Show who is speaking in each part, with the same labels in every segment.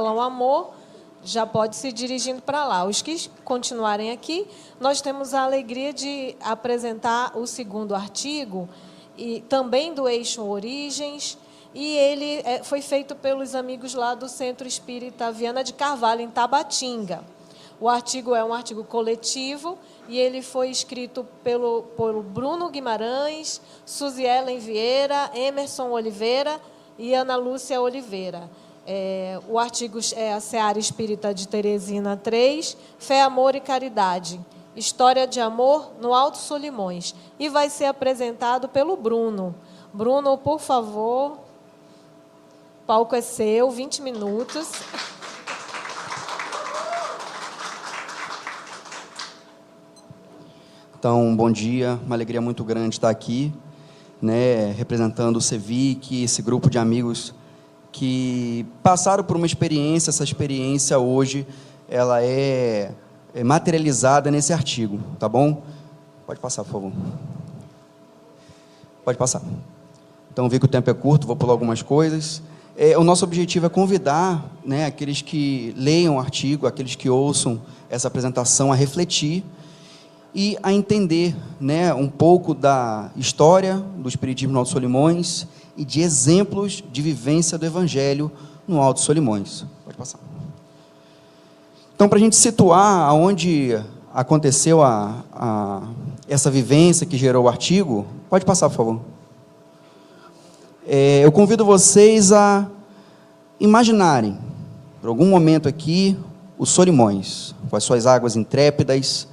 Speaker 1: Salão Amor, já pode se dirigindo para lá. Os que continuarem aqui, nós temos a alegria de apresentar o segundo artigo, e também do Eixo Origens, e ele foi feito pelos amigos lá do Centro Espírita Viana de Carvalho, em Tabatinga. O artigo é um artigo coletivo e ele foi escrito pelo Bruno Guimarães, Suzy Ellen Vieira, Emerson Oliveira e Ana Lúcia Oliveira. O artigo é a Seara Espírita de Teresina 3, Fé, Amor e Caridade, História de Amor no Alto Solimões, e vai ser apresentado pelo Bruno. Bruno, por favor, o palco é seu, 20 minutos.
Speaker 2: Então, bom dia, uma alegria muito grande estar aqui, né, representando o CEVIC, esse grupo de amigos que passaram por uma experiência. Essa experiência hoje ela é materializada nesse artigo, tá bom? Pode passar, por favor. Pode passar. Então, vi que o tempo é curto, vou pular algumas coisas. O nosso objetivo é convidar, né, aqueles que leiam o artigo, aqueles que ouçam essa apresentação, a refletir e a entender, né, um pouco da história do Espiritismo no Alto Solimões e de exemplos de vivência do Evangelho no Alto Solimões. Pode passar. Então, para a gente situar aonde aconteceu essa vivência que gerou o artigo, pode passar, por favor. Eu convido vocês a imaginarem, por algum momento aqui, os Solimões, com as suas águas intrépidas,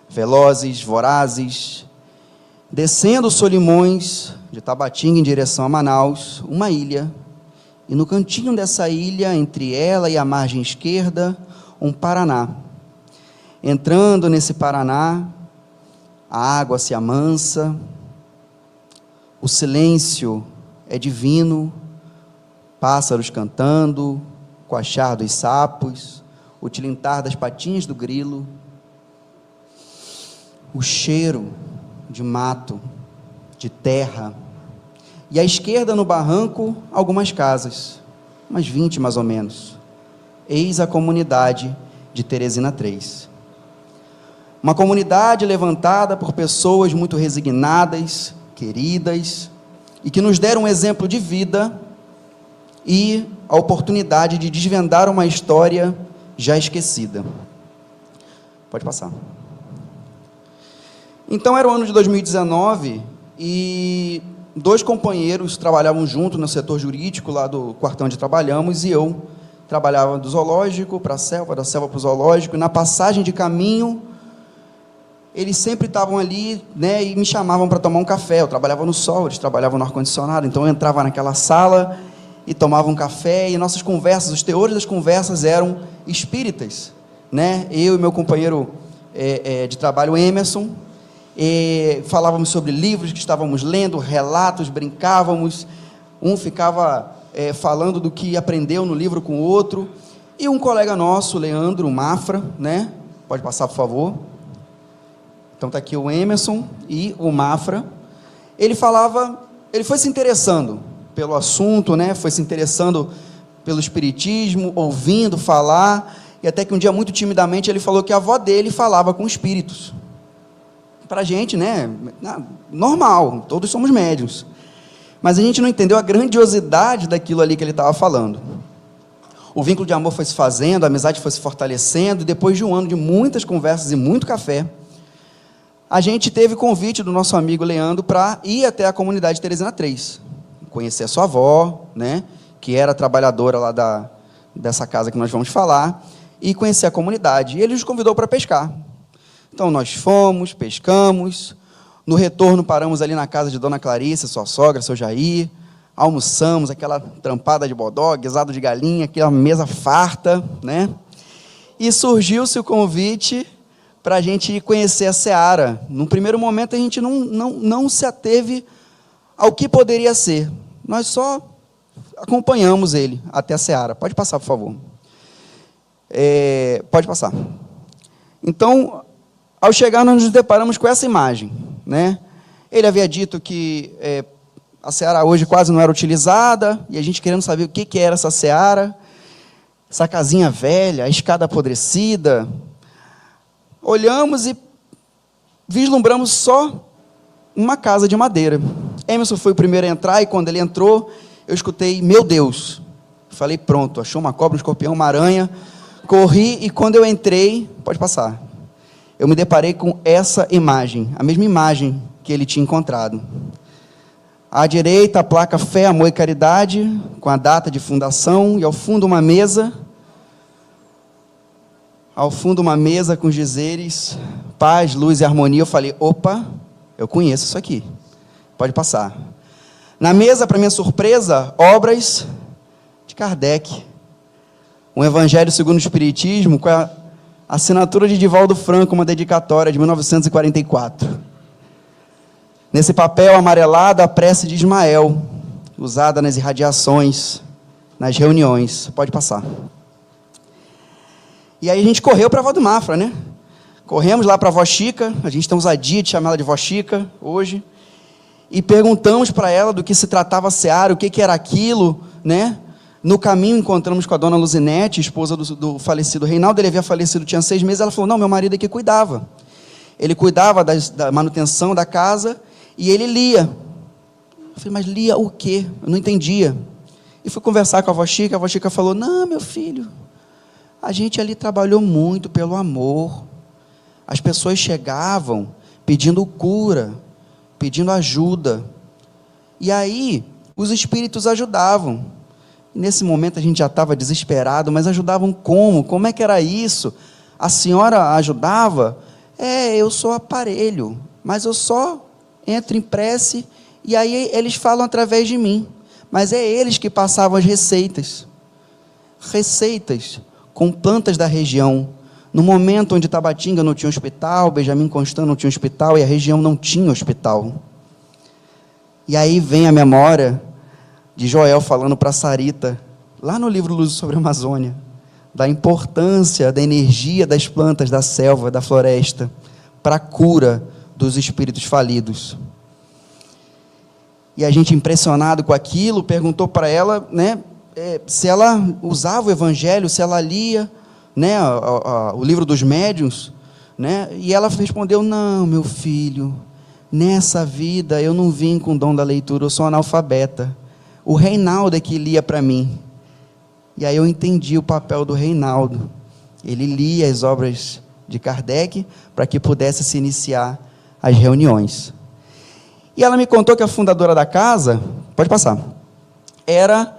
Speaker 2: velozes, vorazes, descendo os Solimões de Tabatinga em direção a Manaus, uma ilha, e no cantinho dessa ilha, entre ela e a margem esquerda, um Paraná. Entrando nesse Paraná, a água se amansa, o silêncio é divino, pássaros cantando, coachar dos sapos, o tilintar das patinhas do grilo, o cheiro de mato, de terra, e à esquerda, no barranco, algumas casas, umas 20 mais ou menos. Eis a comunidade de Teresina 3. Uma comunidade levantada por pessoas muito resignadas, queridas, e que nos deram um exemplo de vida e a oportunidade de desvendar uma história já esquecida. Pode passar. Então, era o ano de 2019 e 2 companheiros trabalhavam junto no setor jurídico lá do quartão onde trabalhamos, e eu trabalhava do zoológico para a selva, da selva para o zoológico, e na passagem de caminho, eles sempre estavam ali, né, e me chamavam para tomar um café. Eu trabalhava no sol, eles trabalhavam no ar-condicionado, então eu entrava naquela sala e tomava um café, e nossas conversas, os teores das conversas eram espíritas, né? Eu e meu companheiro de trabalho, Emerson, falávamos sobre livros que estávamos lendo, relatos, brincávamos, um ficava falando do que aprendeu no livro com o outro, e um colega nosso, Leandro Mafra, né? Pode passar, por favor. Então está aqui o Emerson e o Mafra. Ele foi se interessando pelo assunto, né? Foi se interessando pelo espiritismo, ouvindo falar, e até que um dia, muito timidamente, ele falou que a avó dele falava com espíritos. Para a gente, né, normal, todos somos médiuns, mas a gente não entendeu a grandiosidade daquilo ali que ele estava falando. O vínculo de amor foi se fazendo, a amizade foi se fortalecendo, e depois de um ano de muitas conversas e muito café, a gente teve convite do nosso amigo Leandro para ir até a comunidade Teresina 3, conhecer a sua avó, né, que era trabalhadora lá dessa casa que nós vamos falar, e conhecer a comunidade. E ele nos convidou para pescar. Então, nós fomos, pescamos, no retorno paramos ali na casa de Dona Clarice, sua sogra, seu Jair, almoçamos, aquela trampada de bodó, guisado de galinha, aquela mesa farta, né? E surgiu-se o convite para a gente conhecer a Seara. Num primeiro momento, a gente não se ateve ao que poderia ser. Nós só acompanhamos ele até a Seara. Pode passar, por favor. Pode passar. Então, ao chegar, nós nos deparamos com essa imagem, né? Ele havia dito que a seara hoje quase não era utilizada, e a gente querendo saber o que era essa seara. essa casinha velha, a escada apodrecida. Olhamos e vislumbramos só uma casa de madeira. Emerson foi o primeiro a entrar, e quando ele entrou, eu escutei, meu Deus. Falei, pronto, achou uma cobra, um escorpião, uma aranha. Corri, e quando eu entrei, pode passar, eu me deparei com essa imagem, a mesma imagem que ele tinha encontrado. À direita, a placa Fé, Amor e Caridade, com a data de fundação, e ao fundo uma mesa, com os dizeres, paz, luz e harmonia. Eu falei, opa, eu conheço isso aqui, pode passar. Na mesa, para minha surpresa, obras de Kardec, um Evangelho segundo o Espiritismo, com a assinatura de Divaldo Franco, uma dedicatória de 1944. Nesse papel amarelado, a prece de Ismael, usada nas irradiações, nas reuniões. Pode passar. E aí a gente correu para a avó do Mafra, né? Corremos lá para a avó Chica, a gente tem ousadia de chamar ela de vó Chica, hoje, e perguntamos para ela do que se tratava a seara, o que era aquilo, né? No caminho encontramos com a dona Luzinete, esposa do falecido Reinaldo. Ele havia falecido, tinha 6 meses, ela falou, não, meu marido é que cuidava. Ele cuidava da manutenção da casa, e ele lia. Eu falei, mas lia o quê? Eu não entendia. E fui conversar com a avó Chica falou, não, meu filho, a gente ali trabalhou muito pelo amor. As pessoas chegavam pedindo cura, pedindo ajuda. E aí, os espíritos ajudavam. Nesse momento a gente já estava desesperado, mas ajudavam como? Como é que era isso? A senhora ajudava? Eu sou aparelho, mas eu só entro em prece e aí eles falam através de mim. Mas é eles que passavam as receitas. Receitas com plantas da região. No momento onde Tabatinga não tinha hospital, Benjamin Constant não tinha hospital e a região não tinha hospital. E aí vem a memória de Joel falando para Sarita, lá no livro Luz sobre a Amazônia, da importância da energia das plantas da selva, da floresta, para a cura dos espíritos falidos. E a gente, impressionado com aquilo, perguntou para ela, né, se ela usava o Evangelho, se ela lia, né, o livro dos médiuns, né, e ela respondeu, não, meu filho, nessa vida eu não vim com o dom da leitura, eu sou analfabeta. O Reinaldo é que lia para mim. E aí eu entendi o papel do Reinaldo. Ele lia as obras de Kardec para que pudesse se iniciar as reuniões. E ela me contou que a fundadora da casa, pode passar, era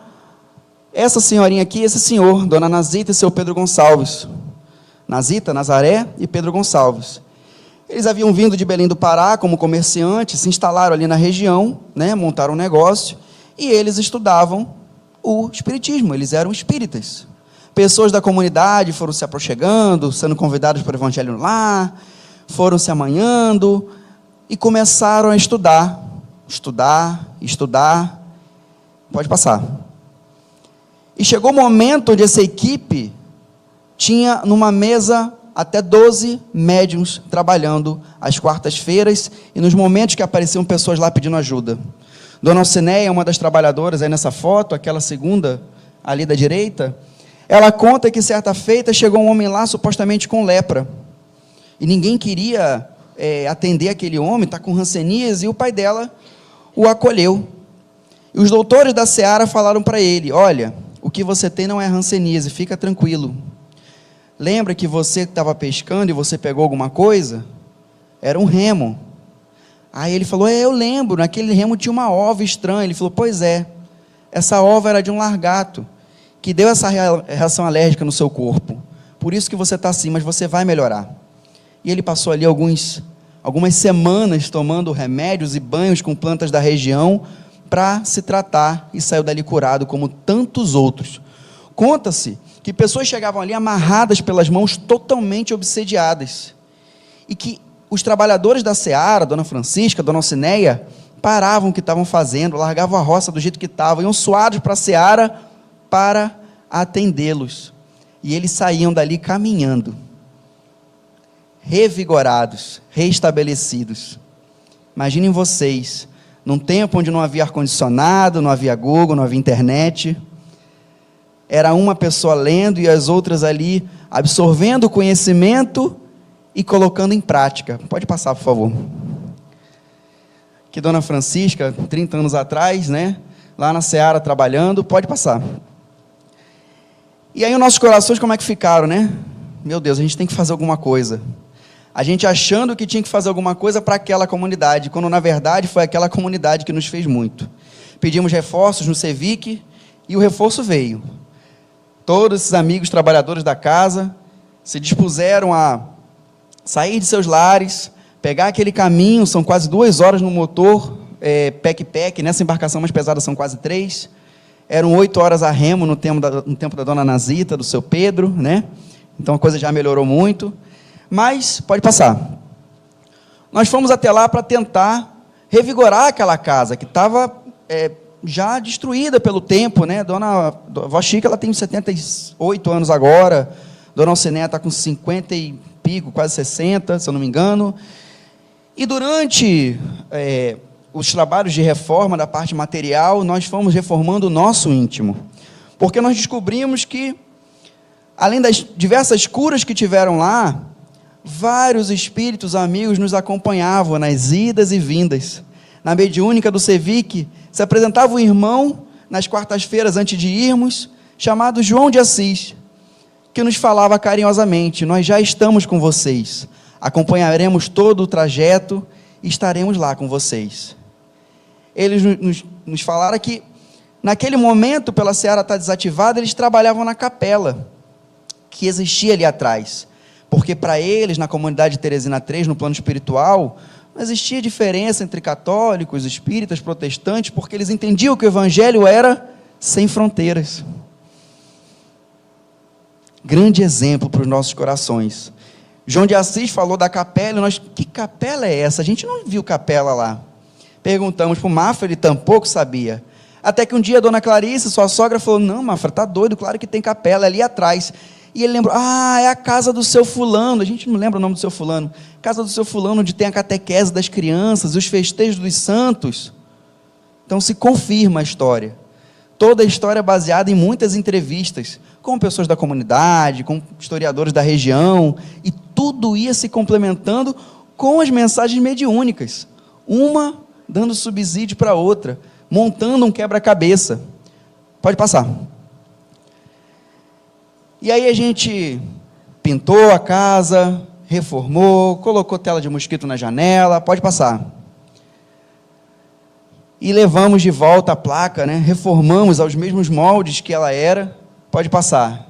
Speaker 2: essa senhorinha aqui, esse senhor, Dona Nazita e seu Pedro Gonçalves. Nazita, Nazaré e Pedro Gonçalves. Eles haviam vindo de Belém do Pará como comerciantes, se instalaram ali na região, né, montaram um negócio, e eles estudavam o espiritismo, eles eram espíritas. Pessoas da comunidade foram se aproximando, sendo convidadas para o Evangelho lá, foram se amanhando e começaram a estudar. Pode passar. E chegou o momento onde essa equipe tinha numa mesa até 12 médiuns trabalhando às quartas-feiras e nos momentos que apareciam pessoas lá pedindo ajuda. Dona Alcineia, uma das trabalhadoras aí nessa foto, aquela segunda ali da direita, ela conta que certa feita chegou um homem lá supostamente com lepra. E ninguém queria atender aquele homem, está com hanseníase, e o pai dela o acolheu. E os doutores da seara falaram para ele, olha, o que você tem não é hanseníase, fica tranquilo. Lembra que você estava pescando e você pegou alguma coisa? Era um remo. Aí ele falou, eu lembro, naquele remo tinha uma ova estranha. Ele falou, pois é, essa ova era de um largato, que deu essa reação alérgica no seu corpo. Por isso que você está assim, mas você vai melhorar. E ele passou ali algumas semanas tomando remédios e banhos com plantas da região para se tratar e saiu dali curado, como tantos outros. Conta-se que pessoas chegavam ali amarradas pelas mãos, totalmente obsediadas, e que os trabalhadores da seara, Dona Francisca, Dona Alcineia, paravam o que estavam fazendo, largavam a roça do jeito que estavam, iam suados para a seara para atendê-los, e eles saíam dali caminhando, revigorados, restabelecidos. Imaginem vocês, num tempo onde não havia ar-condicionado, não havia Google, não havia internet, Era uma pessoa lendo e as outras ali absorvendo o conhecimento e colocando em prática. Pode passar, por favor. Que Dona Francisca, 30 anos atrás, né, lá na Seara trabalhando, pode passar. E aí os nossos corações como é que ficaram, né? Meu Deus, a gente tem que fazer alguma coisa. A gente achando que tinha que fazer alguma coisa para aquela comunidade, quando na verdade foi aquela comunidade que nos fez muito. Pedimos reforços no Cevic e o reforço veio. Todos esses amigos trabalhadores da casa se dispuseram a sair de seus lares, pegar aquele caminho, são quase 2 horas no motor, pec-pec, nessa embarcação mais pesada são quase 3. Eram 8 horas a remo no tempo da dona Nazita, do seu Pedro, né? Então a coisa já melhorou muito. Mas, pode passar. Nós fomos até lá para tentar revigorar aquela casa, que estava já destruída pelo tempo, né? Dona Vó Chica, ela tem 78 anos agora, Dona Alciné está com 50 e pico, quase 60, se eu não me engano. E durante os trabalhos de reforma da parte material, nós fomos reformando o nosso íntimo, porque nós descobrimos que, além das diversas curas que tiveram lá, vários espíritos amigos nos acompanhavam nas idas e vindas. Na mediúnica do Cevic, se apresentava um irmão, nas quartas-feiras antes de irmos, chamado João de Assis, que nos falava carinhosamente: nós já estamos com vocês, acompanharemos todo o trajeto e estaremos lá com vocês. Eles nos falaram que, naquele momento, pela Seara estar desativada, eles trabalhavam na capela, que existia ali atrás, porque para eles, na comunidade de Teresina 3, no plano espiritual, não existia diferença entre católicos, espíritas, protestantes, porque eles entendiam que o evangelho era sem fronteiras. Grande exemplo para os nossos corações. João de Assis falou da capela, e nós, que capela é essa? A gente não viu capela lá. Perguntamos para o Mafra, ele tampouco sabia. Até que um dia a dona Clarice, sua sogra, falou: não, Mafra, está doido, claro que tem capela ali atrás. E ele lembrou: é a casa do seu fulano. A gente não lembra o nome do seu fulano. Casa do seu fulano, onde tem a catequese das crianças, os festejos dos santos. Então se confirma a história. Toda a história é baseada em muitas entrevistas com pessoas da comunidade, com historiadores da região, e tudo ia se complementando com as mensagens mediúnicas, uma dando subsídio para a outra, montando um quebra-cabeça. Pode passar. E aí a gente pintou a casa, reformou, colocou tela de mosquito na janela, pode passar. E levamos de volta a placa, né? Reformamos aos mesmos moldes que ela era, pode passar.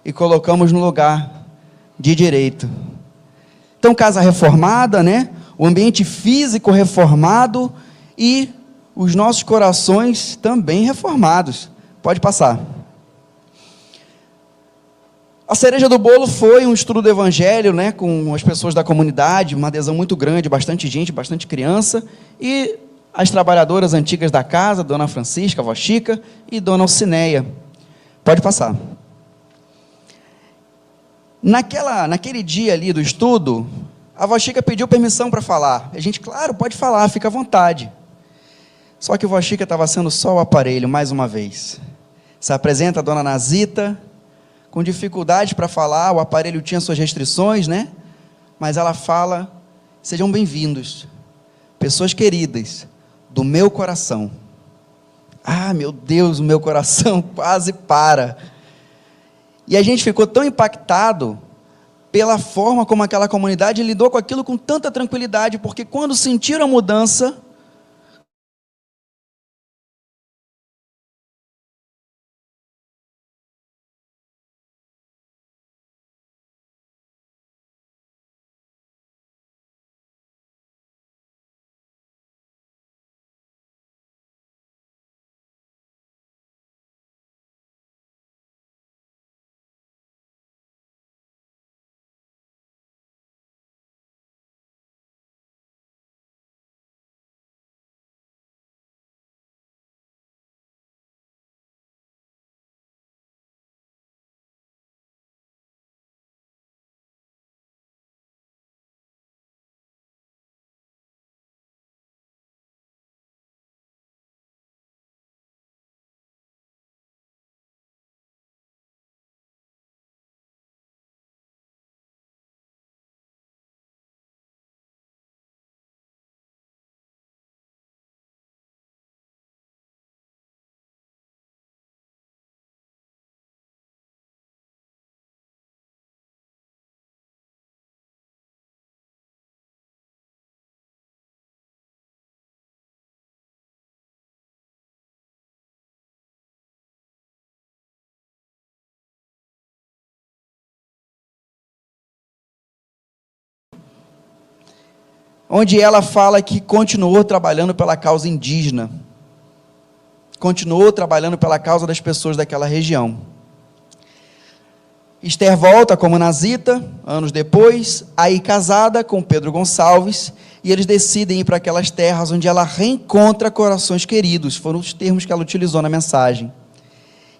Speaker 2: E colocamos no lugar de direito. Então, casa reformada, né? O ambiente físico reformado e os nossos corações também reformados. Pode passar. A cereja do bolo foi um estudo do evangelho, né, com as pessoas da comunidade, uma adesão muito grande, bastante gente, bastante criança, e as trabalhadoras antigas da casa, Dona Francisca, Vó Chica e Dona Alcinéia. Pode passar. Naquele dia ali do estudo, a Vó Chica pediu permissão para falar. A gente, claro, pode falar, fica à vontade. Só que a Vó Chica estava sendo só o aparelho, mais uma vez. Se apresenta a Dona Nazita, com dificuldade para falar, o aparelho tinha suas restrições, né? Mas ela fala: sejam bem-vindos, pessoas queridas, do meu coração. Meu Deus, o meu coração quase para. E a gente ficou tão impactado pela forma como aquela comunidade lidou com aquilo com tanta tranquilidade, porque quando sentiram a mudança, onde ela fala que continuou trabalhando pela causa indígena, continuou trabalhando pela causa das pessoas daquela região. Esther volta como Nazita, anos depois, aí casada com Pedro Gonçalves, e eles decidem ir para aquelas terras onde ela reencontra corações queridos, foram os termos que ela utilizou na mensagem.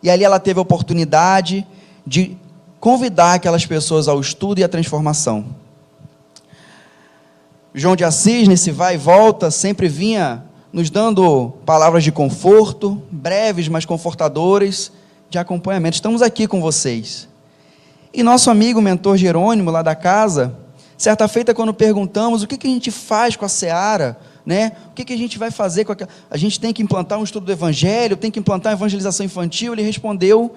Speaker 2: E ali ela teve a oportunidade de convidar aquelas pessoas ao estudo e à transformação. João de Assis, nesse vai e volta, sempre vinha nos dando palavras de conforto, breves, mas confortadoras, de acompanhamento. Estamos aqui com vocês. E nosso amigo, mentor Jerônimo, lá da casa, certa feita, quando perguntamos o que a gente faz com a seara, né? O que a gente vai fazer com aquela... A gente tem que implantar um estudo do Evangelho, tem que implantar a evangelização infantil. Ele respondeu: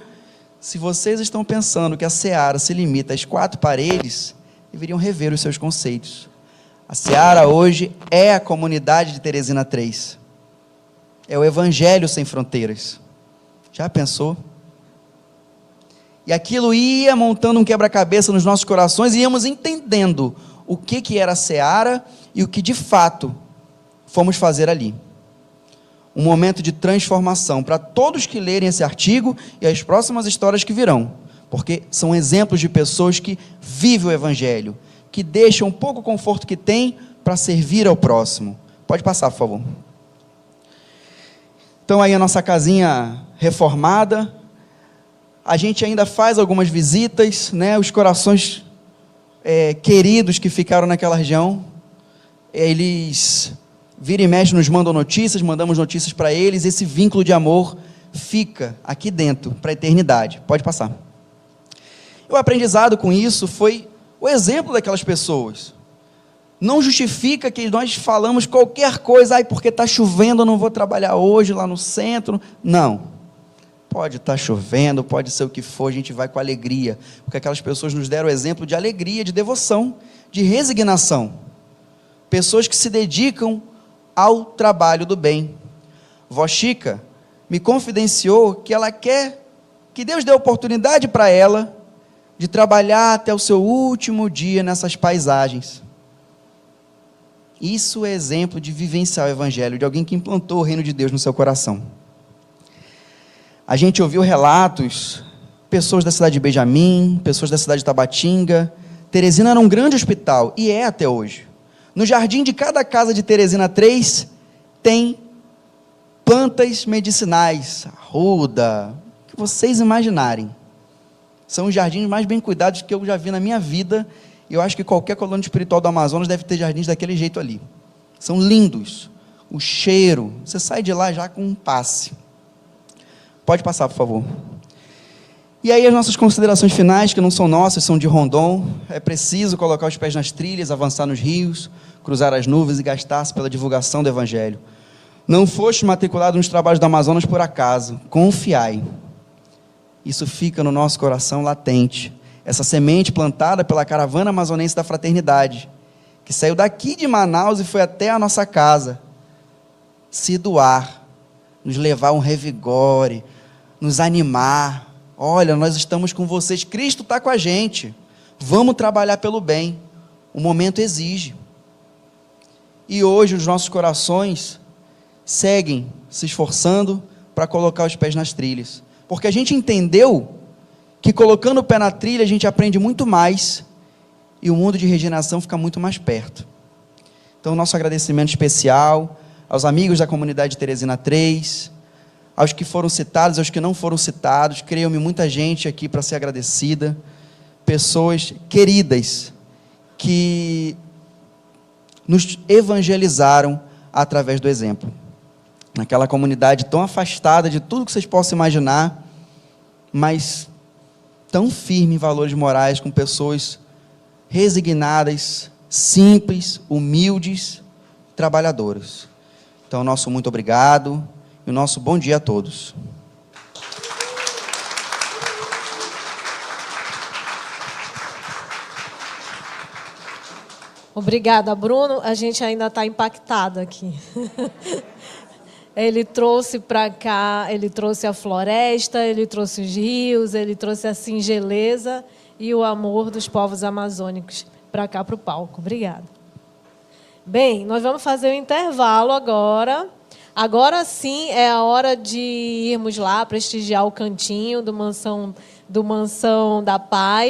Speaker 2: se vocês estão pensando que a seara se limita às 4 paredes, deveriam rever os seus conceitos. A seara hoje é a comunidade de Teresina 3. É o Evangelho sem fronteiras. Já pensou? E aquilo ia montando um quebra-cabeça nos nossos corações, e íamos entendendo o que era a seara e o que de fato fomos fazer ali. Um momento de transformação para todos que lerem esse artigo e as próximas histórias que virão, porque são exemplos de pessoas que vivem o Evangelho, que deixam um pouco o conforto que tem para servir ao próximo. Pode passar, por favor. Então aí a nossa casinha reformada, a gente ainda faz algumas visitas, né? Os corações queridos que ficaram naquela região, eles vira e mexe nos mandam notícias, mandamos notícias para eles, esse vínculo de amor fica aqui dentro, para a eternidade. Pode passar. O aprendizado com isso foi o exemplo daquelas pessoas. Não justifica que nós falamos qualquer coisa, porque está chovendo, eu não vou trabalhar hoje lá no centro. Não. Pode estar chovendo, pode ser o que for, a gente vai com alegria, porque aquelas pessoas nos deram o exemplo de alegria, de devoção, de resignação. Pessoas que se dedicam ao trabalho do bem. Vó Chica me confidenciou que ela quer que Deus dê oportunidade para ela de trabalhar até o seu último dia nessas paisagens. Isso é exemplo de vivenciar o Evangelho, de alguém que implantou o reino de Deus no seu coração. A gente ouviu relatos, pessoas da cidade de Benjamim, pessoas da cidade de Tabatinga. Teresina era um grande hospital, e é até hoje. No jardim de cada casa de Teresina 3, tem plantas medicinais, arruda, que vocês imaginarem. São os jardins mais bem cuidados que eu já vi na minha vida, e eu acho que qualquer colônia espiritual do Amazonas deve ter jardins daquele jeito ali. São lindos, o cheiro, você sai de lá já com um passe. Pode passar, por favor. E aí as nossas considerações finais, que não são nossas, são de Rondon. É preciso colocar os pés nas trilhas, avançar nos rios, cruzar as nuvens e gastar-se pela divulgação do Evangelho. Não foste matriculado nos trabalhos do Amazonas por acaso, confiai. Isso fica no nosso coração latente. Essa semente plantada pela caravana amazonense da fraternidade, que saiu daqui de Manaus e foi até a nossa casa, se doar, nos levar um revigore, nos animar. Olha, nós estamos com vocês, Cristo está com a gente, vamos trabalhar pelo bem, o momento exige. E hoje os nossos corações seguem se esforçando para colocar os pés nas trilhas, porque a gente entendeu que colocando o pé na trilha a gente aprende muito mais, e o mundo de regeneração fica muito mais perto. Então nosso agradecimento especial aos amigos da comunidade de Teresina 3, aos que foram citados, aos que não foram citados. Creiam-me, muita gente aqui para ser agradecida, pessoas queridas, que nos evangelizaram através do exemplo, naquela comunidade tão afastada de tudo que vocês possam imaginar, mas tão firme em valores morais, com pessoas resignadas, simples, humildes, trabalhadoras. Então, nosso muito obrigado e o nosso bom dia a todos.
Speaker 1: Obrigada, Bruno. A gente ainda está impactado aqui. Ele trouxe para cá, ele trouxe a floresta, ele trouxe os rios, ele trouxe a singeleza e o amor dos povos amazônicos para cá, para o palco. Obrigada. Bem, nós vamos fazer o intervalo agora. Agora sim é a hora de irmos lá prestigiar o cantinho do Mansão da Paz.